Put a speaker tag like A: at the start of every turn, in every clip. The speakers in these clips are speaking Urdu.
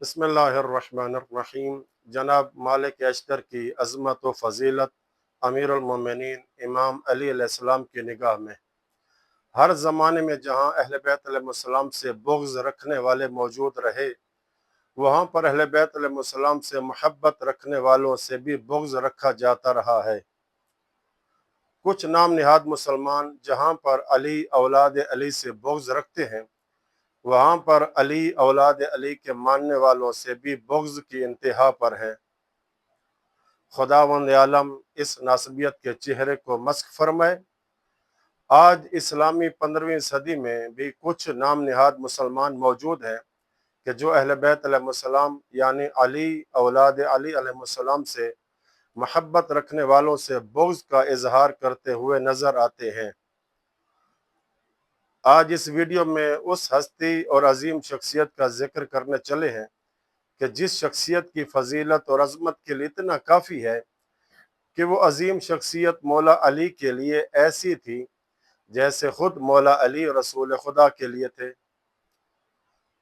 A: بسم اللہ الرحمن الرحیم۔ جناب مالک اشتر کی عظمت و فضیلت امیر المومنین امام علی علیہ السلام کی نگاہ میں ہر زمانے میں جہاں اہل بیت علیہ السلام سے بغض رکھنے والے موجود رہے، وہاں پر اہل بیت علیہ السلام سے محبت رکھنے والوں سے بھی بغض رکھا جاتا رہا ہے۔ کچھ نام نہاد مسلمان جہاں پر علی اولاد علی سے بغض رکھتے ہیں، وہاں پر علی اولاد علی کے ماننے والوں سے بھی بغض کی انتہا پر ہے۔ خداوند عالم اس ناسبیت کے چہرے کو مسخ فرمائے۔ آج اسلامی 15ویں صدی میں بھی کچھ نام نہاد مسلمان موجود ہیں کہ جو اہل بیت علیہ السلام یعنی علی اولاد علی علیہ السلام سے محبت رکھنے والوں سے بغض کا اظہار کرتے ہوئے نظر آتے ہیں۔ آج اس ویڈیو میں اس ہستی اور عظیم شخصیت کا ذکر کرنے چلے ہیں کہ جس شخصیت کی فضیلت اور عظمت کے لیے اتنا کافی ہے کہ وہ عظیم شخصیت مولا علی کے لیے ایسی تھی جیسے خود مولا علی رسول خدا کے لیے تھے۔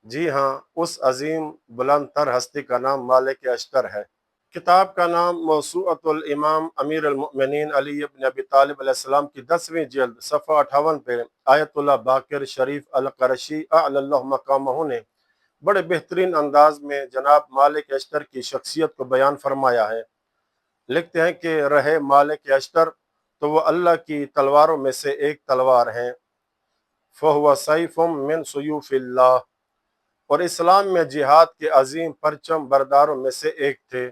A: جی ہاں، اس عظیم بلند تر ہستی کا نام مالک اشتر ہے۔ کتاب کا نام موسوعۃ الامام امیر المؤمنین علی بن ابی طالب علیہ السلام کی 10ویں جلد صفحہ 58 پہ آیت اللہ باقر شریف القرشی اعلی اللہ مقامہ نے بڑے بہترین انداز میں جناب مالک اشتر کی شخصیت کو بیان فرمایا ہے۔ لکھتے ہیں کہ رہے مالک اشتر تو وہ اللہ کی تلواروں میں سے ایک تلوار ہیں، فَهُوَ سَيْفٌ مِّن سُيُوفِ اللَّهِ، اور اسلام میں جہاد کے عظیم پرچم برداروں میں سے ایک تھے۔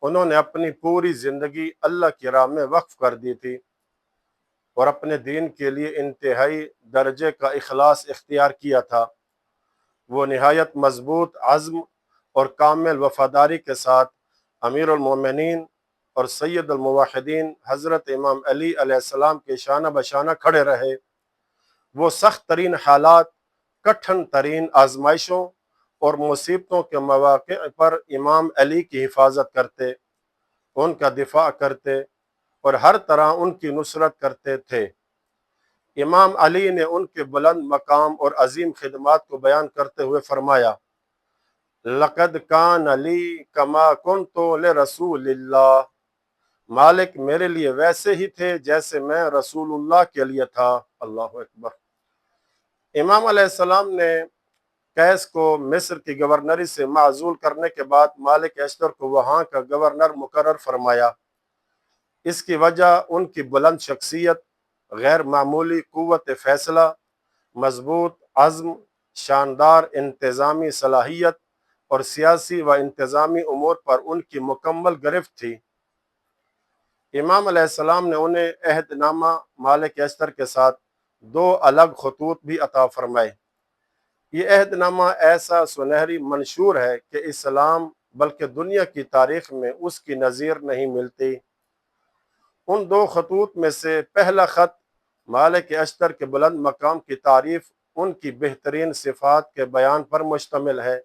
A: انہوں نے اپنی پوری زندگی اللہ کی راہ میں وقف کر دی تھی اور اپنے دین کے لیے انتہائی درجے کا اخلاص اختیار کیا تھا۔ وہ نہایت مضبوط عزم اور کامل وفاداری کے ساتھ امیر المومنین اور سید الموحدین حضرت امام علی علیہ السلام کے شانہ بشانہ کھڑے رہے۔ وہ سخت ترین حالات، کٹھن ترین آزمائشوں اور مصیبتوں کے مواقع پر امام علی کی حفاظت کرتے، ان کا دفاع کرتے اور ہر طرح ان کی نصرت کرتے تھے۔ امام علی نے ان کے بلند مقام اور عظیم خدمات کو بیان کرتے ہوئے فرمایا، لقد کان علی کما کنت لرسول اللہ، مالک میرے لیے ویسے ہی تھے جیسے میں رسول اللہ کے لیے تھا۔ اللہ اکبر۔ امام علیہ السلام نے قیس کو مصر کی گورنری سے معزول کرنے کے بعد مالک اشتر کو وہاں کا گورنر مقرر فرمایا۔ اس کی وجہ ان کی بلند شخصیت، غیر معمولی قوت فیصلہ، مضبوط عزم، شاندار انتظامی صلاحیت اور سیاسی و انتظامی امور پر ان کی مکمل گرفت تھی۔ امام علیہ السلام نے انہیں عہد نامہ مالک اشتر کے ساتھ 2 الگ خطوط بھی عطا فرمائے۔ یہ عہد نامہ ایسا سنہری منشور ہے کہ اسلام بلکہ دنیا کی تاریخ میں اس کی نظیر نہیں ملتی۔ ان 2 خطوط میں سے پہلا خط مالک اشتر کے بلند مقام کی تعریف، ان کی بہترین صفات کے بیان پر مشتمل ہے۔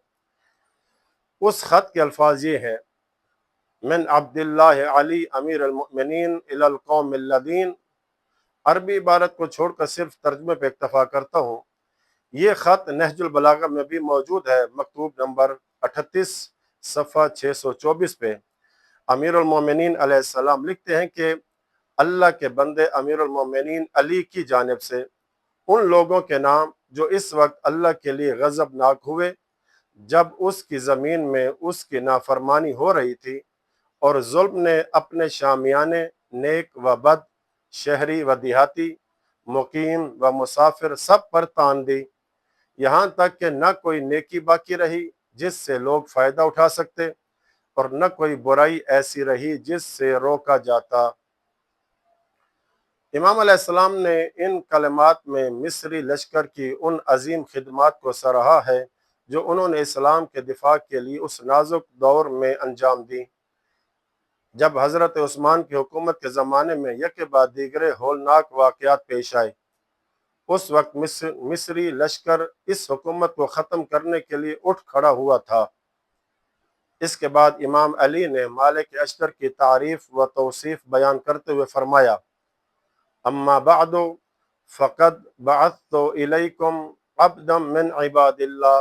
A: اس خط کے الفاظ یہ ہیں، من عبد اللہ علی امیر المؤمنین الی القوم الذین، عربی عبارت کو چھوڑ کر صرف ترجمے پہ اکتفا کرتا ہوں۔ یہ خط نہج البلاغہ میں بھی موجود ہے، مکتوب نمبر 38 صفحہ 624 پہ۔ امیر المومنین علیہ السلام لکھتے ہیں کہ اللہ کے بندے امیر المومنین علی کی جانب سے ان لوگوں کے نام جو اس وقت اللہ کے لیے غضبناک ہوئے جب اس کی زمین میں اس کی نافرمانی ہو رہی تھی اور ظلم نے اپنے شامیانے نیک و بد، شہری و دیہاتی، مقیم و مسافر سب پر تان دی، یہاں تک کہ نہ کوئی نیکی باقی رہی جس سے لوگ فائدہ اٹھا سکتے اور نہ کوئی برائی ایسی رہی جس سے روکا جاتا۔ امام علیہ السلام نے ان کلمات میں مصری لشکر کی ان عظیم خدمات کو سراہا ہے جو انہوں نے اسلام کے دفاع کے لیے اس نازک دور میں انجام دی جب حضرت عثمان کی حکومت کے زمانے میں یکے بعد دیگرے ہولناک واقعات پیش آئے۔ اس وقت مصری لشکر اس حکومت کو ختم کرنے کے لیے اٹھ کھڑا ہوا تھا۔ اس کے بعد امام علی نے مالک اشتر کی تعریف و توصیف بیان کرتے ہوئے فرمایا، اما بعد فقد بعثت الیکم عبدا من عباد اللہ